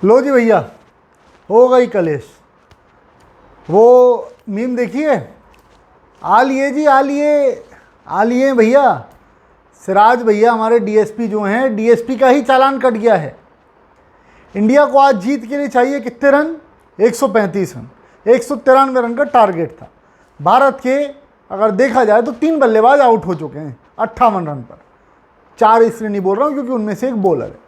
लो जी भैया, हो गई कलेश। वो मीम देखिए, आ लिए जी, आ लिए, आ लिए भैया। सिराज भैया हमारे डीएसपी जो हैं, डीएसपी का ही चालान कट गया है। इंडिया को आज जीत के लिए चाहिए कितने रन? 135 रन। 193 रन का टारगेट था। भारत के अगर देखा जाए तो 3 बल्लेबाज आउट हो चुके हैं 58 रन पर। 4 इसलिए नहीं बोल रहा हूँ क्योंकि उनमें से एक बॉलर है।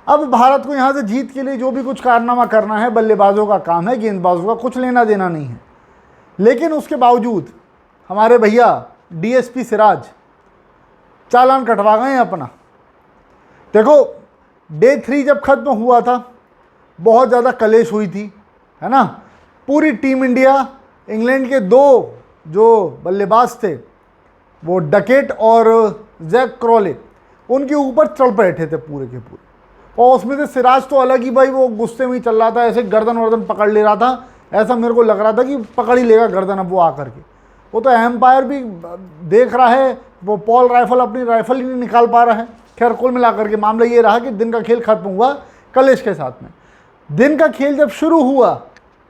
अब भारत को यहाँ से जीत के लिए जो भी कुछ कारनामा करना है बल्लेबाजों का काम है, गेंदबाजों का कुछ लेना देना नहीं है। लेकिन उसके बावजूद हमारे भैया डीएसपी सिराज चालान कटवा गए हैं अपना। देखो, डे 3 जब खत्म हुआ था बहुत ज़्यादा कलेश हुई थी, है ना। पूरी टीम इंडिया, इंग्लैंड के 2 जो बल्लेबाज थे वो डकेट और जैक क्रॉले, उनके ऊपर चढ़ बैठे थे पूरे के पूरे। और उसमें से सिराज तो अलग ही भाई, वो गुस्से में ही चल रहा था, ऐसे गर्दन वर्दन पकड़ ले रहा था। ऐसा मेरे को लग रहा था कि पकड़ ही लेगा गर्दन अब वो आकर के। वो तो एम्पायर भी देख रहा है, वो पॉल राइफल अपनी राइफल ही नहीं निकाल पा रहा है। खैर, कुल मिलाकर के मामला ये रहा कि दिन का खेल खत्म हुआ कलेश के साथ में। दिन का खेल जब शुरू हुआ,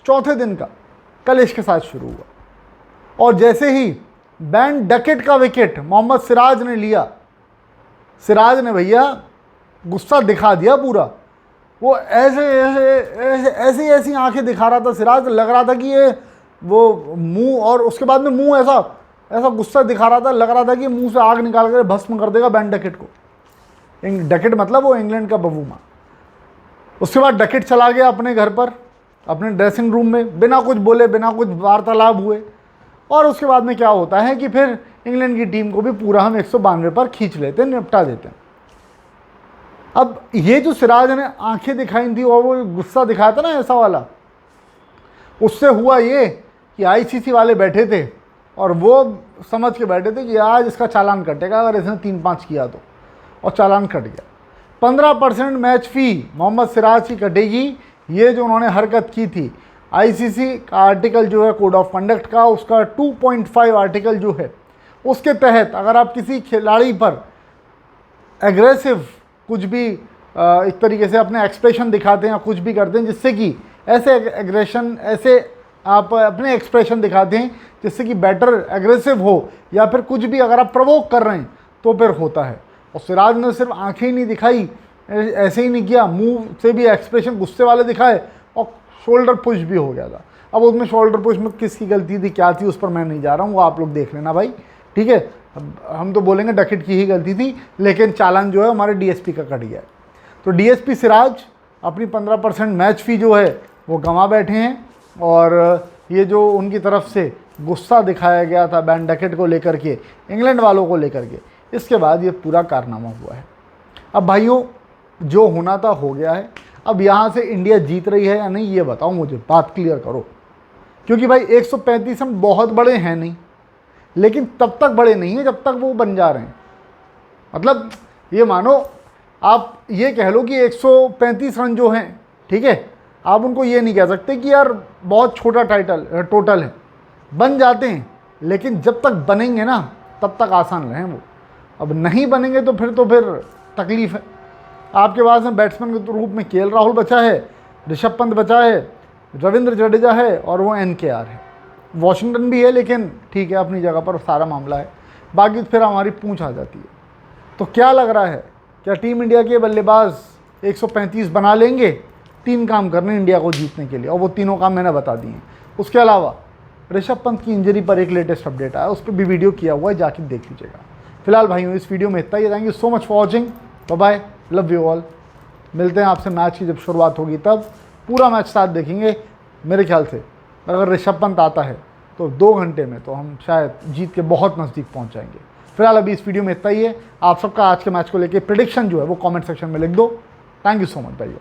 चौथे दिन का कलेश के साथ शुरू हुआ। और जैसे ही बैन डकेट का विकेट मोहम्मद सिराज ने लिया, सिराज ने भैया गुस्सा दिखा दिया पूरा। वो ऐसे ऐसे ऐसी ऐसी आंखें दिखा रहा था सिराज, लग रहा था कि ये वो मुंह, और उसके बाद में मुंह ऐसा ऐसा गुस्सा दिखा रहा था, लग रहा था कि मुंह से आग निकाल कर भस्म कर देगा बैन डकेट को। डकेट मतलब वो इंग्लैंड का बबूमा। उसके बाद डकेट चला गया अपने घर पर, अपने ड्रेसिंग रूम में, बिना कुछ बोले, बिना कुछ वार्तालाप हुए। और उसके बाद में क्या होता है कि फिर इंग्लैंड की टीम को भी पूरा हम 192 पर खींच लेते हैं, निपटा देते हैं। अब ये जो सिराज ने आंखें दिखाई थी और वो गुस्सा दिखाया था ना ऐसा वाला, उससे हुआ ये कि आईसीसी वाले बैठे थे और वो समझ के बैठे थे कि आज इसका चालान कटेगा अगर इसने 3-5 किया तो, और चालान कट गया। 15% मैच फी मोहम्मद सिराज की कटेगी। ये जो उन्होंने हरकत की थी, आईसीसी का आर्टिकल जो है कोड ऑफ कंडक्ट का, उसका 2.5 आर्टिकल जो है, उसके तहत अगर आप किसी खिलाड़ी पर एग्रेसिव कुछ भी एक तरीके से अपने एक्सप्रेशन दिखाते हैं या कुछ भी करते हैं जिससे कि ऐसे एग्रेशन, ऐसे आप अपने एक्सप्रेशन दिखाते हैं जिससे कि बैटर एग्रेसिव हो, या फिर कुछ भी अगर आप प्रवोक कर रहे हैं तो फिर होता है। और सिराज ने सिर्फ आंखें ही नहीं दिखाई, ऐसे ही नहीं किया, मुंह से भी एक्सप्रेशन गुस्से वाले दिखाए और शोल्डर पुश भी हो गया था। अब उसमें शोल्डर पुश में किसकी गलती थी, क्या थी, उस पर मैं नहीं जा रहा हूँ, वो आप लोग देख लेना भाई, ठीक है। हम तो बोलेंगे डकेट की ही गलती थी, लेकिन चालान जो है हमारे डीएसपी का कट गया है। तो डीएसपी सिराज अपनी 15% मैच फी जो है वो गंवा बैठे हैं। और ये जो उनकी तरफ से गुस्सा दिखाया गया था बैन डकेट को लेकर के, इंग्लैंड वालों को लेकर के, इसके बाद ये पूरा कारनामा हुआ है। अब भाइयों, जो होना था हो गया है। अब यहाँ से इंडिया जीत रही है या नहीं ये बताओ मुझे, बात क्लियर करो। क्योंकि भाई 135 रन बहुत बड़े हैं नहीं, लेकिन तब तक बड़े नहीं हैं जब तक वो बन जा रहे हैं। मतलब ये मानो, आप ये कह लो कि 135 रन जो हैं, ठीक है, आप उनको ये नहीं कह सकते कि यार बहुत छोटा टोटल है। बन जाते हैं, लेकिन जब तक बनेंगे ना तब तक आसान रहें वो। अब नहीं बनेंगे तो फिर तकलीफ़ है। आपके पास में बैट्समैन के रूप में केएल राहुल बचा है, ऋषभ पंत बचा है, रविंद्र जडेजा है और वो एनकेआर है। वॉशिंगटन भी है, लेकिन ठीक है अपनी जगह पर सारा मामला है। बाकी फिर हमारी पूंछ आ जाती है। तो क्या लग रहा है, क्या टीम इंडिया के बल्लेबाज 135 बना लेंगे? 3 काम करने इंडिया को जीतने के लिए, और वो तीनों काम मैंने बता दिए हैं। उसके अलावा ऋषभ पंत की इंजरी पर एक लेटेस्ट अपडेट आया, उस पर भी वीडियो किया हुआ है, जाके देख लीजिएगा। फिलहाल भाइयों इस वीडियो में इतना ही। Thank you so much for watching, bye bye, love you all. मिलते हैं आपसे मैच की जब शुरुआत होगी, तब पूरा मैच साथ देखेंगे। मेरे ख्याल से अगर ऋषभ पंत आता है तो 2 घंटे में तो हम शायद जीत के बहुत नज़दीक पहुंच जाएंगे। फिलहाल अभी इस वीडियो में इतना ही है। आप सबका आज के मैच को लेके प्रेडिक्शन जो है वो कमेंट सेक्शन में लिख दो। थैंक यू सो मच भाइयों।